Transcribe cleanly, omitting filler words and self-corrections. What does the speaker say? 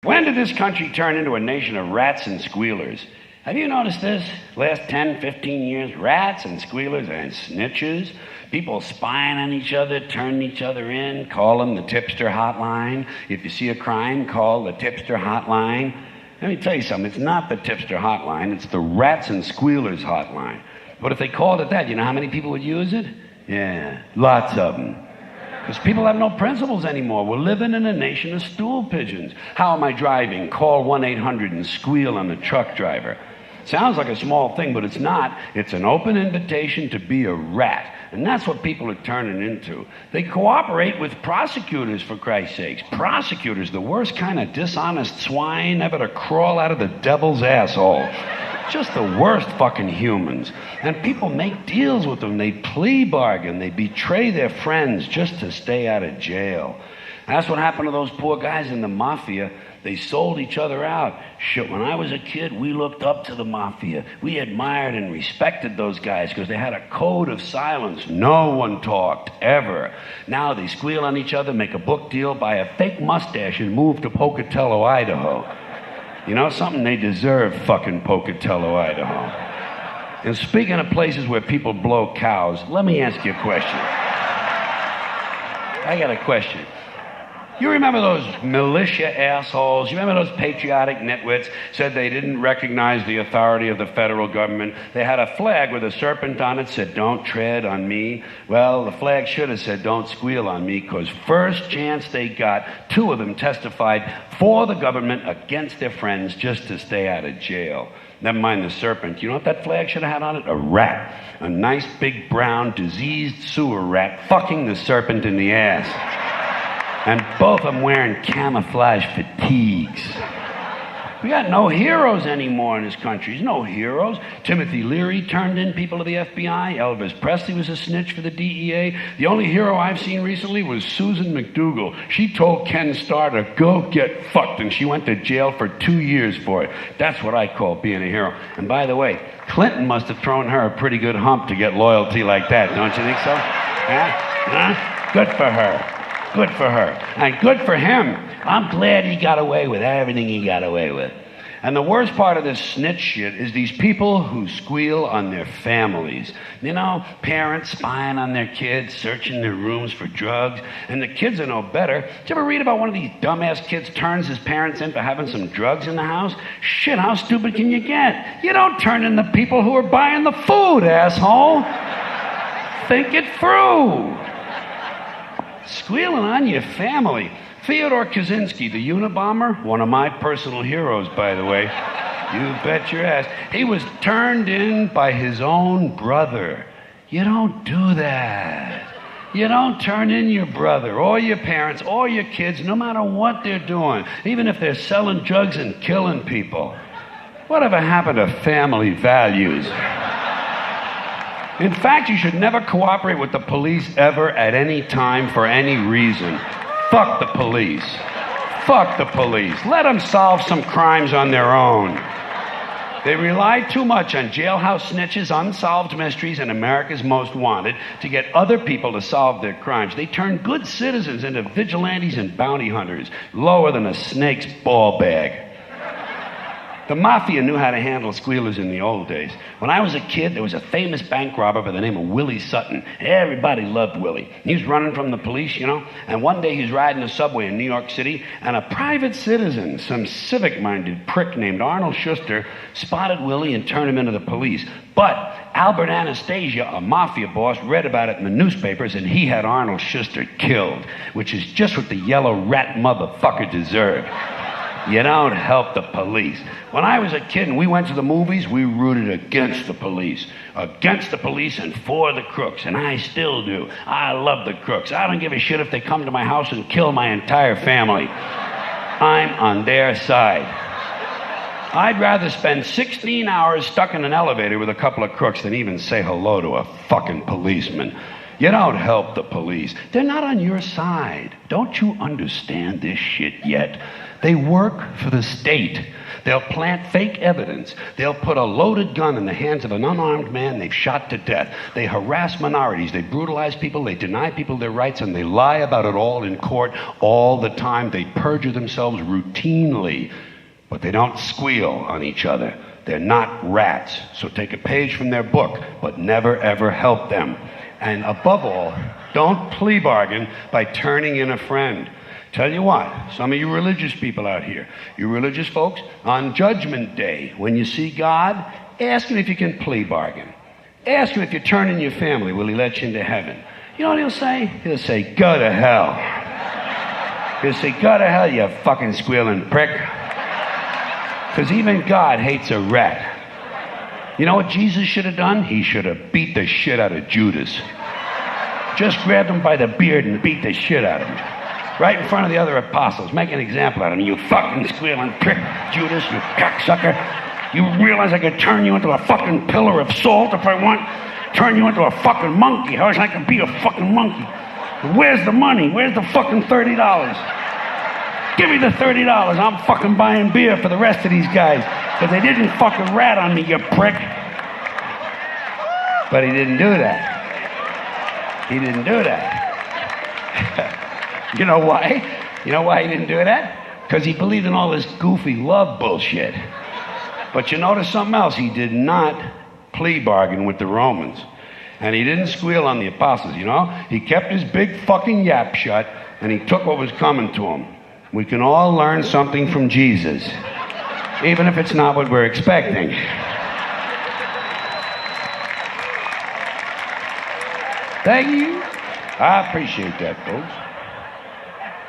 When did this country turn into a nation of rats and squealers? Have you noticed this? Last 10, 15 years, rats and squealers and snitches, people spying on each other, turning each other in, call them the tipster hotline. If you see a crime, call the tipster hotline. Let me tell you something, it's not the tipster hotline, it's the rats and squealers hotline. But if they called it that, you know how many people would use it? Yeah, lots of them. Because people have no principles anymore. We're living in a nation of stool pigeons. How am I driving? Call 1-800 and squeal on the truck driver. Sounds like a small thing, but it's not. It's an open invitation to be a rat. And that's what people are turning into. They cooperate with prosecutors, for Christ's sakes. Prosecutors, the worst kind of dishonest swine ever to crawl out of the devil's asshole. Just the worst fucking humans. And people make deals with them. They plea bargain. They betray their friends just to stay out of jail. That's what happened to those poor guys in the mafia. They sold each other out. Shit, when I was a kid, we looked up to the mafia. We admired and respected those guys because they had a code of silence. No one talked, ever. Now they squeal on each other, make a book deal, buy a fake mustache, and move to Pocatello, Idaho. You know something? They deserve fucking Pocatello, Idaho. And speaking of places where people blow cows, let me ask you a question. I got a question. You remember those militia assholes? You remember those patriotic nitwits said they didn't recognize the authority of the federal government? They had a flag with a serpent on it, said, "Don't tread on me." Well, the flag should have said, "Don't squeal on me," because first chance they got, two of them testified for the government against their friends just to stay out of jail. Never mind the serpent. You know what that flag should have had on it? A rat. A nice big brown diseased sewer rat fucking the serpent in the ass. And both of them wearing camouflage fatigues. We got no heroes anymore in this country. There's no heroes. Timothy Leary turned in people to the FBI. Elvis Presley was a snitch for the DEA. The only hero I've seen recently was Susan McDougal. She told Ken Starr to go get fucked, and she went to jail for 2 years for it. That's what I call being a hero. And by the way, Clinton must have thrown her a pretty good hump to get loyalty like that. Don't you think so? Huh? Good for her. Good for her. And good for him. I'm glad he got away with everything he got away with. And the worst part of this snitch shit is these people who squeal on their families. You know, parents spying on their kids, searching their rooms for drugs, and the kids are no better. Did you ever read about one of these dumbass kids turns his parents in for having some drugs in the house? Shit, how stupid can you get? You don't turn in the people who are buying the food, asshole. Think it through. Squealing on your family. Theodore Kaczynski, the Unabomber, one of my personal heroes, by the way. You bet your ass. He was turned in by his own brother. You don't do that. You don't turn in your brother or your parents or your kids, no matter what they're doing, even if they're selling drugs and killing people. Whatever happened to family values? In fact, you should never cooperate with the police ever at any time for any reason. Fuck the police. Fuck the police. Let them solve some crimes on their own. They rely too much on jailhouse snitches, unsolved mysteries, and America's Most Wanted to get other people to solve their crimes. They turn good citizens into vigilantes and bounty hunters, lower than a snake's ball bag. The mafia knew how to handle squealers in the old days. When I was a kid, there was a famous bank robber by the name of Willie Sutton. Everybody loved Willie. He was running from the police, you know, and one day he was riding a subway in New York City, and a private citizen, some civic-minded prick named Arnold Schuster, spotted Willie and turned him into the police. But Albert Anastasia, a mafia boss, read about it in the newspapers, and he had Arnold Schuster killed, which is just what the yellow rat motherfucker deserved. You don't help the police. When I was a kid and we went to the movies, we rooted against the police. Against the police and for the crooks. And I still do. I love the crooks. I don't give a shit if they come to my house and kill my entire family. I'm on their side. I'd rather spend 16 hours stuck in an elevator with a couple of crooks than even say hello to a fucking policeman. You don't help the police. They're not on your side. Don't you understand this shit yet? They work for the state. They'll plant fake evidence. They'll put a loaded gun in the hands of an unarmed man they've shot to death. They harass minorities. They brutalize people. They deny people their rights, and they lie about it all in court all the time. They perjure themselves routinely, but they don't squeal on each other. They're not rats. So take a page from their book, but never ever help them. And above all, don't plea bargain by turning in a friend. Tell you what, some of you religious people out here, you religious folks, on Judgment Day, when you see God, ask him if you can plea bargain. Ask him if you turn in your family, will he let you into heaven? You know what he'll say? He'll say, go to hell. He'll say, go to hell, you fucking squealing prick. Because even God hates a rat. You know what Jesus should have done? He should have beat the shit out of Judas. Just grabbed him by the beard and beat the shit out of him. Right in front of the other apostles. Make an example out of him. You fucking squealing prick, Judas, you cocksucker. You realize I could turn you into a fucking pillar of salt if I want? Turn you into a fucking monkey. How else I can be a fucking monkey? Where's the money? Where's the fucking $30? Give me the $30. I'm fucking buying beer for the rest of these guys. Because they didn't fucking rat on me, you prick. But he didn't do that. He didn't do that. You know why? You know why he didn't do that? Because he believed in all this goofy love bullshit. But you notice something else. He did not plea bargain with the Romans. And he didn't squeal on the apostles, you know? He kept his big fucking yap shut, and he took what was coming to him. We can all learn something from Jesus, even if it's not what we're expecting. Thank you. I appreciate that, folks.